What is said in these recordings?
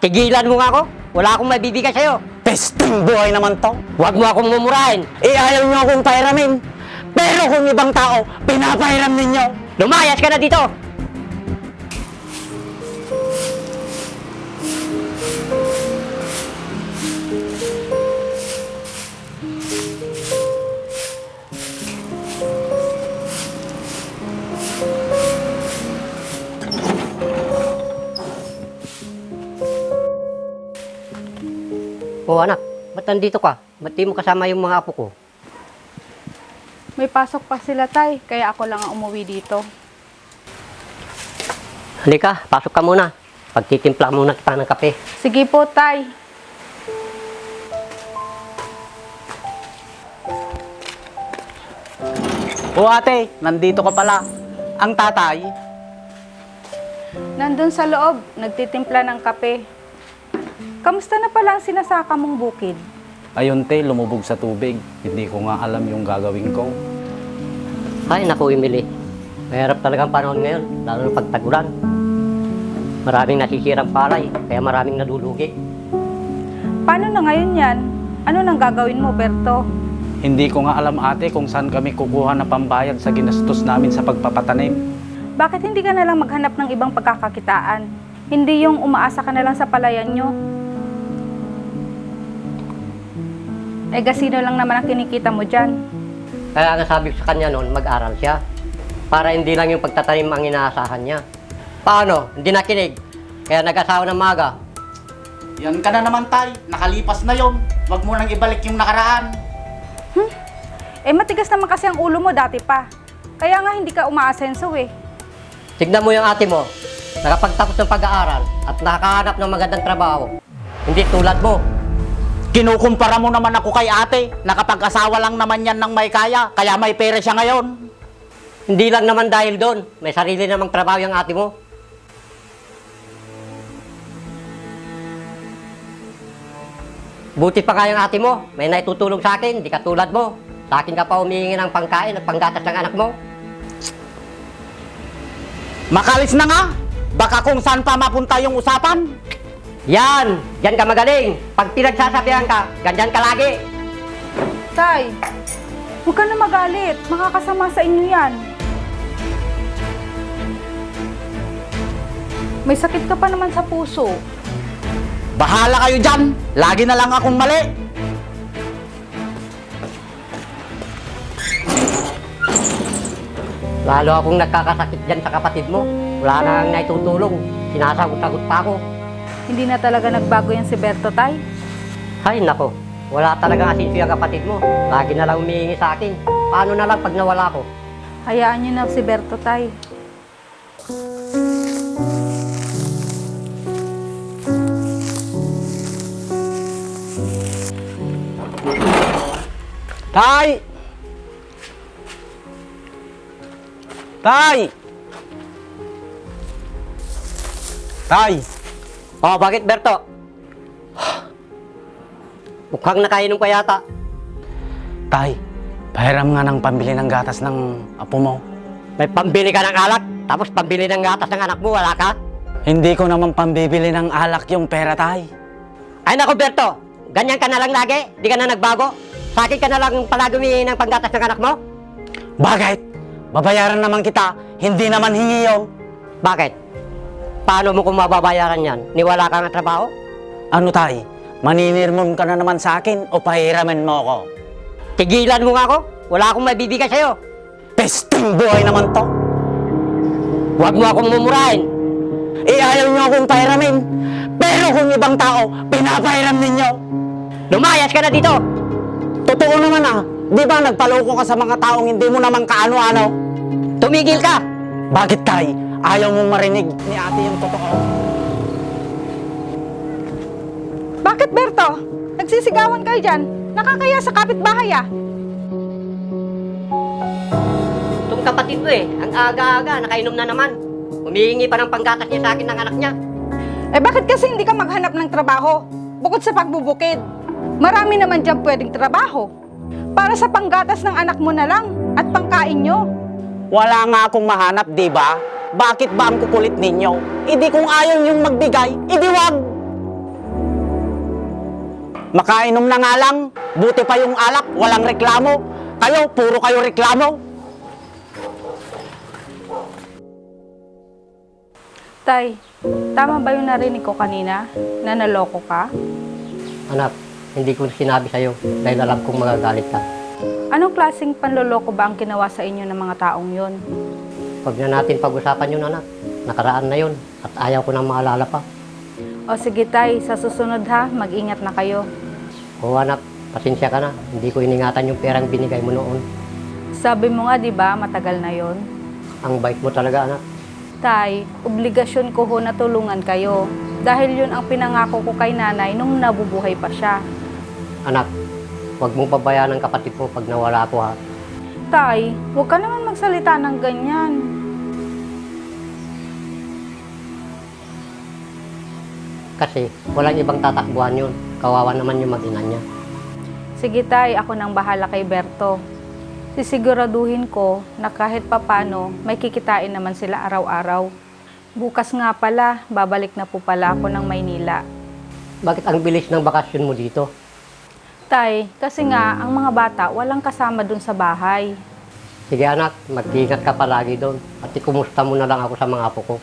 Tigilan mo nga ako. Wala akong maibibigay sa'yo. Pesting buhay naman to. Huwag mo akong mumurahin. Ayaw nyo akong pairamin. Pero kung ibang tao, pinapairam ninyo. Lumayas ka na dito. Oh anak, ba't nandito ka? Ba't di mo kasama yung mga apo ko? May pasok pa sila, tay. Kaya ako lang ang umuwi dito. Halika, pasok ka muna. Pagtitimpla muna kita ng kape. Sige po, tay. O ate, nandito ka pala. Ang tatay, Nandun sa loob, nagtitimpla ng kape. Kamusta na pala ang sinasaka mong bukid? ayun te, lumubog sa tubig. Hindi ko nga alam yung gagawin ko. Ay, naku Emily. Mahirap talagang panahon ngayon, lalo na pagtagulan. Maraming nasisirang palay, kaya maraming nadulugi. Paano na ngayon yan? Ano nang gagawin mo, Berto? Hindi ko nga alam ate kung saan kami kukuha na pambayad sa ginastos namin sa pagpapatanim. Bakit hindi ka na lang maghanap ng ibang pagkakakitaan? Hindi yung umaasa ka na lang sa palayan nyo. Eh, gasino lang naman ang kinikita mo dyan. Kaya nga sabi ko sa kanya noon, mag-aral siya. Para hindi lang yung pagtatanim ang inaasahan niya. Paano? Hindi nakinig. Kaya nag-asawa ng maga. Yan ka na naman, tay. Nakalipas na yon. Huwag mo nang ibalik yung nakaraan. Eh, matigas naman kasi ang ulo mo dati pa. Kaya nga hindi ka umaasenso eh. Tignan mo yung ate mo. Nakapagtapos ng pag-aaral at nakahanap ng magandang trabaho. Hindi tulad mo. Kinukumpara mo naman ako kay ate. Nakapag-asawa lang naman yan ng may kaya. Kaya may pera siya ngayon. Hindi lang naman dahil doon. May sarili namang trabaho yung ate mo. Buti pa nga yung ate mo. May naitutulong sa akin. Hindi katulad mo. Sa akin ka pa humihingi ng pangkain at panggatas ng anak mo. Makalis na nga. Baka kung saan pa mapunta yung usapan. Yan! Diyan ka magaling. Pag pinagsasabihan ka, ganyan ka lagi. Tay, huwag ka na magalit. Makakasama sa inyo yan. May sakit ka pa naman sa puso. Bahala kayo dyan. Lagi na lang akong mali. Lalo akong nagkakasakit dyan sa kapatid mo. Wala na ang naitutulong. Sinasagot-sagot pa ako. Hindi na talaga nagbago yan si Berto, tay. Ay, nako. Wala talagang asinso yung kapatid mo. Lagi na lang humihingi sa akin. Paano na lang pag nawala ko? Hayaan niyo na si Berto, tay. Tay! Tay! Tay! Oh, bakit, Berto? Mukhang nakainom ka yata. Tay, pahiram nga ng pambili ng gatas ng apo mo. May pambili ka ng alak, tapos pambili ng gatas ng anak mo, wala ka? Hindi ko naman pambibili ng alak yung pera, tay. Ay, nako, Berto. Ganyan ka na lang lagi. Di ka na nagbago. Sa akin ka na lang palagi humihingi ng panggatas ng anak mo? Bakit? Babayaran naman kita, hindi naman hingi yun. Bakit? Paano mo kung mababayaran yan? Niwala ka ng trabaho? Ano tay? Maninirmon ka na naman sa akin o pahiramin mo ako? Tigilan mo nga ako. Wala akong maibibigay sa'yo. Pesting buhay naman to. Huwag mo akong mumurahin. Ayaw nyo akong pahiramin. Pero kung ibang tao, pinapahiram ninyo. Lumayas ka na dito. Totoo naman ah. Di ba nagpaloko ka sa mga taong hindi mo naman kaano-ano? Tumigil ka. Bakit tay? Ayaw mong marinig ni ate yung totoo. Bakit, Berto? Nagsisigawan kayo dyan. Nakakaya sa kapitbahay ah. Itong kapatid ko ang aga-aga, nakainom na naman. Humihingi pa ng panggatas niya sa akin ng anak niya. Eh bakit kasi hindi ka maghanap ng trabaho? Bukod sa pagbubukid. Marami naman dyan pwedeng trabaho. Para sa panggatas ng anak mo na lang at pangkain nyo. Wala nga akong mahanap, di ba? Bakit ba ang kukulit ninyo? Hindi kung ayaw niyong magbigay, idi wag! Makainom na nga lang. Buti pa yung alak, walang reklamo. Kayo, puro kayo reklamo. Tay, tama ba yung narinig ko kanina na naloko ka? Anak, hindi ko sinabi sa'yo dahil alam kong magagalit ka. Anong klaseng panloloko ba ang ginawa sa inyo ng mga taong yon? Huwag na natin pag-usapan yun, anak. Nakaraan na yun at ayaw ko nang maalala pa. O sige tay, sa susunod ha, mag-ingat na kayo. Oo anak, pasensya ka na. Hindi ko iningatan yung perang binigay mo noon. Sabi mo nga, di ba, matagal na yon. Ang bait mo talaga, anak. Tay, obligasyon ko ho na tulungan kayo. Dahil yun ang pinangako ko kay nanay nung nabubuhay pa siya. Anak, huwag mo pabayaan ang kapatid mo pag nawala ako, ha. Tay, huwag ka naman magsalita ng ganyan. Kasi walang ibang tatakbuhan yun. Kawawa naman yung mag-ina niya. Sige tay, ako nang bahala kay Berto. Sisiguraduhin ko na kahit papano may kikitain naman sila araw-araw. Bukas nga pala, babalik na po pala ako ng Maynila. Bakit ang bilis ng bakasyon mo dito? Tay, kasi nga ang mga bata walang kasama dun sa bahay. Sige anak, mag-ingat ka palagi doon. At ikumusta mo na lang ako sa mga apo ko.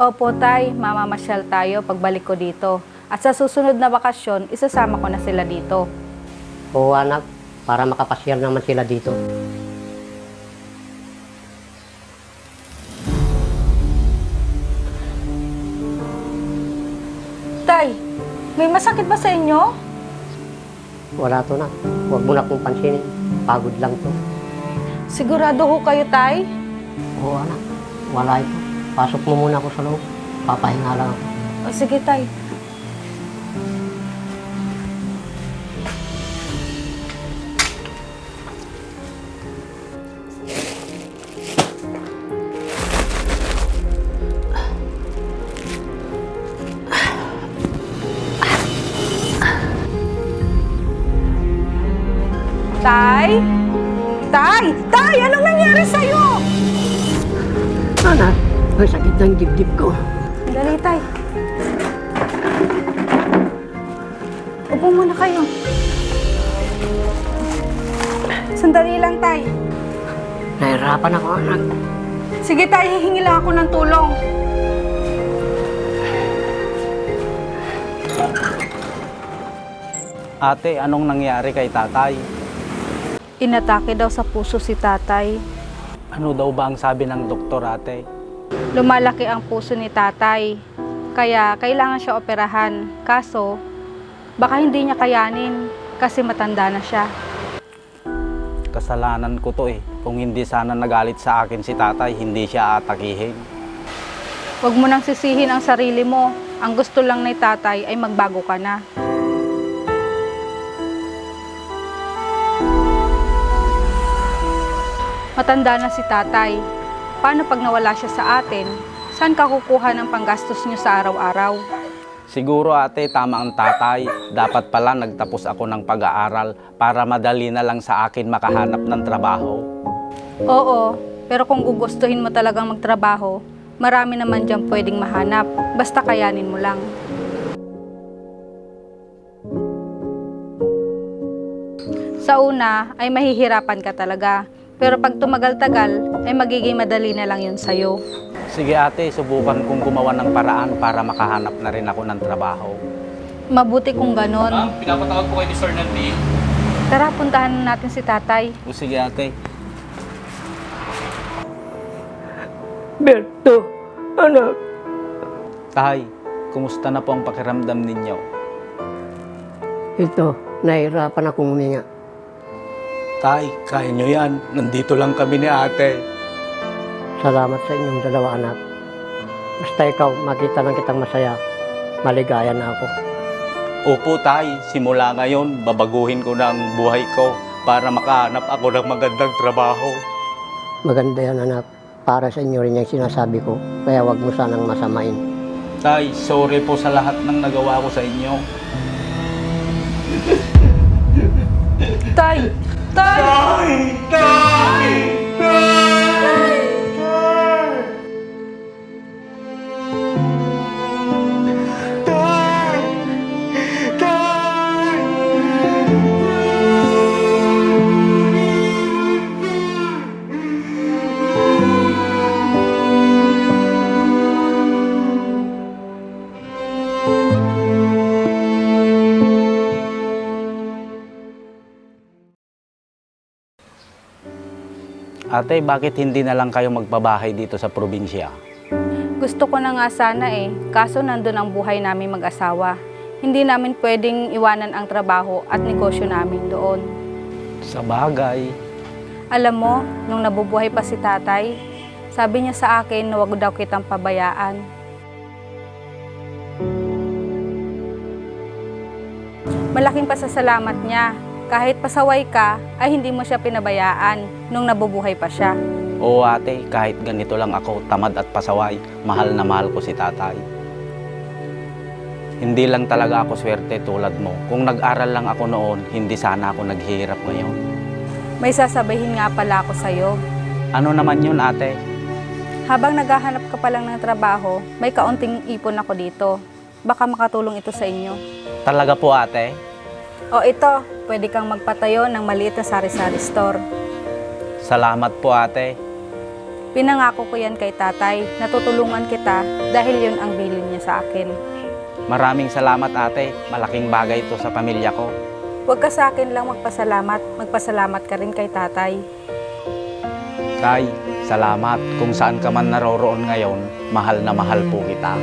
Opo tay, mamamasyal tayo pagbalik ko dito. At sa susunod na bakasyon, isasama ko na sila dito. Oo anak, para makapasyal naman sila dito. Tay, may masakit ba sa inyo? Wala to na. Huwag mo na kong pansinin. Pagod lang to. Sigurado ho kayo tay? Oo anak, wala ito. Pasok mo muna ako sa loob. Papahinga lang ako. O sige tay. Tay? Tay! Tay! Anong nangyari sa'yo? Anak, may sakit ng dibdib ko. Dali, tay. Upo muna kayo. Sandali lang, tay. Nahirapan ako anak. Sige, tay. Hihingi lang ako ng tulong. Ate, anong nangyari kay tatay? Inatake daw sa puso si tatay. Ano daw ba ang sabi ng doktor, ate? Lumalaki ang puso ni tatay. Kaya kailangan siya operahan. Kaso, baka hindi niya kayanin kasi matanda na siya. Kasalanan ko to eh. Kung hindi sana nagalit sa akin si tatay, hindi siya atakihin. Huwag mo nang sisihin ang sarili mo. Ang gusto lang ni tatay ay magbago ka na. Matanda na si tatay. Paano pag nawala siya sa atin? Saan ka kukuha ng panggastos niyo sa araw-araw? Siguro ate, tama ang tatay. Dapat pala nagtapos ako ng pag-aaral para madali na lang sa akin makahanap ng trabaho. Oo, pero kung gugustuhin mo talagang magtrabaho, marami naman dyan pwedeng mahanap. Basta kayanin mo lang. Sa una ay mahihirapan ka talaga. Pero pag tumagal-tagal, ay magiging madali na lang yun sa'yo. Sige ate, subukan kong gumawa ng paraan para makahanap na rin ako ng trabaho. Mabuti kung ganon. Pinapatawag ko kay ni Sir Nandi. Tara, puntahan natin si tatay. O sige ate. Berto, anak. Tay, kumusta na po ang pakiramdam ninyo? Ito, nahirapan akong huminga. Tay, kaya nyo yan. Nandito lang kami ni ate. Salamat sa inyong dalawa anak. Basta ikaw, makita lang kitang masaya. Maligaya na ako. Opo tay, simula ngayon, babaguhin ko na ang buhay ko para makahanap ako ng magandang trabaho. Maganda yan anak. Para sa inyo rin yung sinasabi ko. Kaya wag mo sanang masamain. Tay, sorry po sa lahat ng nagawa ko sa inyo. Tay! Tay! Ate, bakit hindi na lang kayo magpabahay dito sa probinsya? Gusto ko na nga sana kaso nandun ang buhay namin mag-asawa. Hindi namin pwedeng iwanan ang trabaho at negosyo namin doon. Sa bagay. Alam mo, nung nabubuhay pa si tatay, sabi niya sa akin na wag daw kitang pabayaan. Malaking pasasalamat niya. Kahit pasaway ka, ay hindi mo siya pinabayaan nung nabubuhay pa siya. Oo ate, kahit ganito lang ako, tamad at pasaway, mahal na mahal ko si tatay. Hindi lang talaga ako swerte tulad mo. Kung nag-aral lang ako noon, hindi sana ako naghihirap ngayon. May sasabihin nga pala ako sa'yo. Ano naman yun ate? Habang naghahanap ka pa lang ng trabaho, may kaunting ipon ako dito. Baka makatulong ito sa inyo. Talaga po ate? O ito, pwede kang magpatayo ng maliit na sari-sari store. Salamat po ate. Pinangako ko yan kay tatay, natutulungan kita dahil yun ang bilin niya sa akin. Maraming salamat ate, malaking bagay ito sa pamilya ko. Huwag ka sa akin lang magpasalamat, magpasalamat ka rin kay tatay. Tay, salamat. Kung saan ka man naroroon ngayon, mahal na mahal po kita.